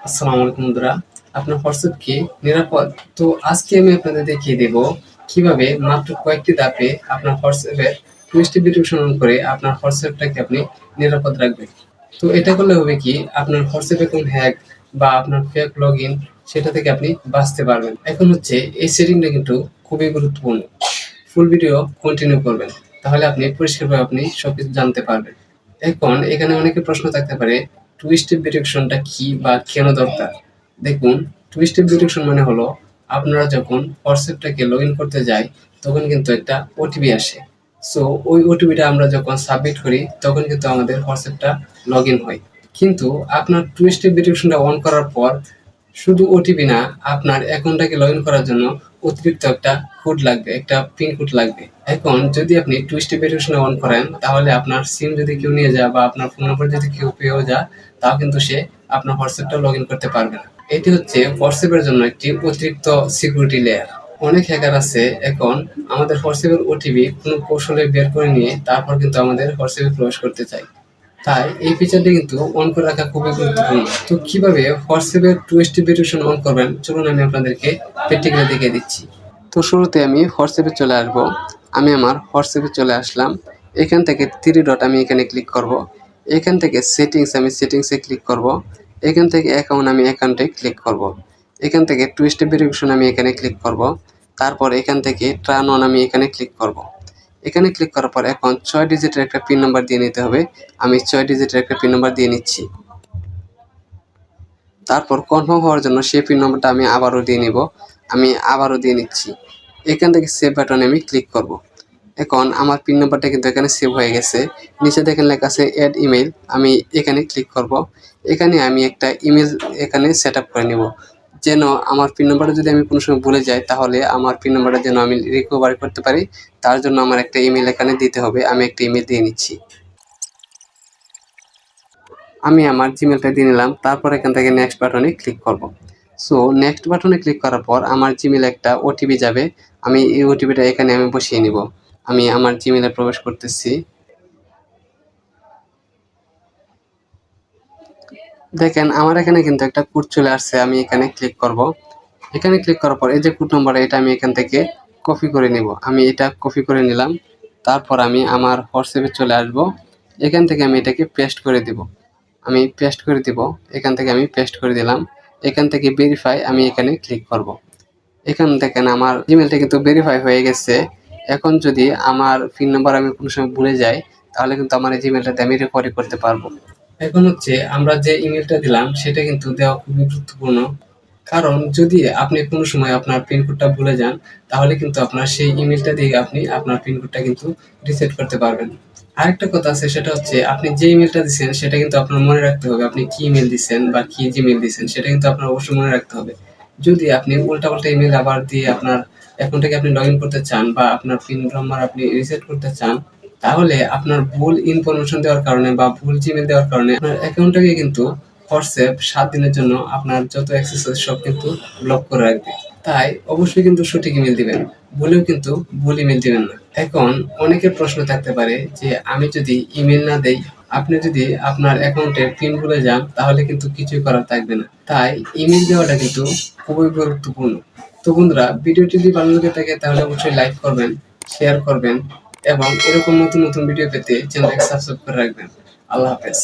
আসসালামু আলাইকুম বন্ধুরা, আপনার হোয়াটসঅ্যাপ কি নিরাপদ? তো আজকে আমি আপনাদের দেখিয়ে দেব কিভাবে মাত্র কয়েকটি ধাপে আপনার হোয়াটসঅ্যাপের টু স্টেপ ভেরিফিকেশন অন করে আপনার হোয়াটসঅ্যাপটাকে আপনি নিরাপদ রাখবেন। তো এটা করলে হবে কি, আপনার হোয়াটসঅ্যাপে কোন হ্যাক বা আপনার ফেক লগ ইন সেটা থেকে আপনি বাঁচতে পারবেন। এখন হচ্ছে এই সেটিংটা কিন্তু খুবই গুরুত্বপূর্ণ। ফুল ভিডিও কন্টিনিউ করবেন, তাহলে আপনি পরিষ্কারভাবে আপনি সবকিছু জানতে পারবেন। এখন এখানে অনেকের প্রশ্ন থাকতে পারে, টু স্টেপ ভেরিফিকেশনটা কি বা কেন দরকার? দেখুন, টু স্টেপ ভেরিফিকেশন মানে হলো আপনারা যখন হোয়াটসঅ্যাপটাকে লগ ইন করতে যাই তখন কিন্তু একটা ওটিপি আসে। সো ওই ওটিপিটা আমরা যখন সাবমিট করি তখন কিন্তু আমাদের হোয়াটসঅ্যাপটা লগ ইন হয়। কিন্তু আপনার টু স্টেপ ভেরিফিকেশনটা অন করার পর শুধু ওটিপি না, আপনার অ্যাকাউন্টটাকে লগ ইন করার জন্য অতিরিক্ত একটা কোড লাগবে, একটা পিন কোড লাগবে। এখন যদি আপনি টু স্টেপ ভেরিফিকেশন অন করেন তাহলে আপনার সিম যদি কেউ নিয়ে যায় বা আপনার ফোন নম্বর যদি কেউ পেয়েও যায়, তাও কিন্তু সে আপনার হোয়াটসঅ্যাপটা লগ ইন করতে পারবে না। এটি হচ্ছে হোয়াটসঅ্যাপের জন্য একটি অতিরিক্ত সিকিউরিটি লেয়ার। অনেক হ্যাকার আছে এখন আমাদের হোয়াটসঅ্যাপের ওটিপি কোনো কৌশলে বের করে নিয়ে তারপর কিন্তু আমাদের হোয়াটসঅ্যাপে প্রবেশ করতে চায়। তাই এই ফিচারটি কিন্তু অন করে রাখা খুবই গুরুত্বপূর্ণ। তো কিভাবে হোয়াটসঅ্যাপের টু স্টেপ ভেরিফিকেশন অন করবেন, চলুন আমি আপনাদেরকে প্র্যাকটিক্যালি দেখিয়ে দিচ্ছি। তো শুরুতে আমি হোয়াটসঅ্যাপে চলে আসব। আমি আমার হোয়াটসঅ্যাপে চলে আসলাম। এখান থেকে থ্রি ডট আমি এখানে ক্লিক করব। এখান থেকে সেটিংস আমি সেটিংসে ক্লিক করব। এখান থেকে অ্যাকাউন্ট আমি অ্যাকাউন্টে ক্লিক করব। এখান থেকে টু স্টেপ ভেরিফিকেশন আমি এখানে ক্লিক করব। তারপর এখান থেকে টার্ন অন আমি এখানে ক্লিক করব। এখানে ক্লিক করার পর এখন ৬ ডিজিটের একটা পিন নাম্বার দিয়ে নিতে হবে। আমি ৬ ডিজিটের একটা পিন নাম্বার দিয়ে নিচ্ছি। তারপর কনফার্ম হওয়ার জন্য সেই পিন নাম্বারটা আমি আবারও দিয়ে নিব। আমি আবারও দিয়ে নিচ্ছি। এখান থেকে সেভ বাটনে আমি ক্লিক করব। এখন আমার পিন নাম্বারটা কিন্তু এখানে সেভ হয়ে গেছে। নিচে দেখেন লেখা আছে অ্যাড ইমেইল, আমি এখানে ক্লিক করব। এখানে আমি একটা ইমেল এখানে সেট আপ করে নেব, যেন আমার পিন নাম্বারটা যদি আমি কোনো সময় ভুলে যাই তাহলে আমার পিন নাম্বারটা যেন আমি রিকভারি করতে পারি। তার জন্য আমার একটা ইমেল এখানে দিতে হবে। আমি একটা ইমেল দিয়ে নিচ্ছি। আমি আমার জিমেলটা দিয়ে নিলাম। তারপর এখান থেকে নেক্সট বাটনে ক্লিক করব। সো নেক্সট বাটনে ক্লিক করার পর আমার জিমেলে একটা ওটিপি যাবে। আমি এই ওটিপিটা এখানে আমি বসিয়ে নিব। আমি আমার জিমেলে প্রবেশ করতেছি। দেখেন আমার এখানে কিন্তু একটা কোড চলে আসছে। আমি এখানে ক্লিক করব। এখানে ক্লিক করার পর এই যে কোড নাম্বার, এটা আমি এখান থেকে কপি করে নিব। আমি এটা কপি করে নিলাম। তারপর আমি আমার হোয়াটসঅ্যাপে চলে আসব। এখান থেকে আমি এটাকে পেস্ট করে দিব। আমি পেস্ট করে দিব। এখান থেকে আমি পেস্ট করে দিলাম। এখান থেকে ভেরিফাই আমি এখানে ক্লিক করব। এখান দেখেন আমার জিমেলটা কিন্তু ভেরিফাই হয়ে গেছে। এখন যদি আমার পিন নাম্বার আমি কোনো সময় ভুলে যাই তাহলে কিন্তু আমার এই জিমেলটাতে আমি রিকভারি করতে পারবো। এখন হচ্ছে আমরা যে ইমেলটা দিলাম সেটা কিন্তু দেওয়া খুবই গুরুত্বপূর্ণ। কারণ যদি আপনি কোনো সময় আপনার পিন কোডটা ভুলে যান তাহলে কিন্তু আপনার সেই ইমেলটা দিয়ে আপনি আপনার পিন কোডটা কিন্তু রিসেট করতে পারবেন। আরেকটা কথা আছে, সেটা হচ্ছে আপনি যে ইমেলটা দিচ্ছেন সেটা কিন্তু আপনার মনে রাখতে হবে। আপনি কি ইমেল দিচ্ছেন বা কি জিমেল দিচ্ছেন সেটা কিন্তু আপনার অবশ্যই মনে রাখতে হবে। যদি আপনি উল্টাপাল্টা ইমেল আবার দিয়ে আপনার অ্যাকাউন্টটাকে আপনি লগ ইন করতে চান বা আপনার পিন নাম্বার আপনি রিসেট করতে চান, তাহলে আপনার ভুল ইনফরমেশন দেওয়ার কারণে বা ভুল জিমেল দেওয়ার কারণে আপনার অ্যাকাউন্টটাকে কিন্তু হোয়াটসঅ্যাপ ৭ দিনের জন্য আপনার যত অ্যাক্সেস আছে সব কিন্তু ব্লক করে রাখবে। তাই অবশ্যই কিন্তু সঠিক ইমেল দিবেন। ভুলেও কিন্তু ভুল ইমেল দিবেন না। এখন অনেকের প্রশ্ন থাকতে পারে যে আমি যদি ইমেল না দেই, আপনি যদি আপনার অ্যাকাউন্টের পিন ভুলে যান তাহলে কিন্তু কিছুই করার থাকবে না। তাই ইমেল দেওয়াটা কিন্তু খুবই গুরুত্বপূর্ণ। তো বন্ধুরা, ভিডিওটি যদি ভালো লেগে থাকে তাহলে অবশ্যই লাইক করবেন, শেয়ার করবেন এবং এরকম নতুন নতুন ভিডিও পেতে চ্যানেলটাকে সাবস্ক্রাইব করে রাখবেন। আল্লাহ হাফেজ।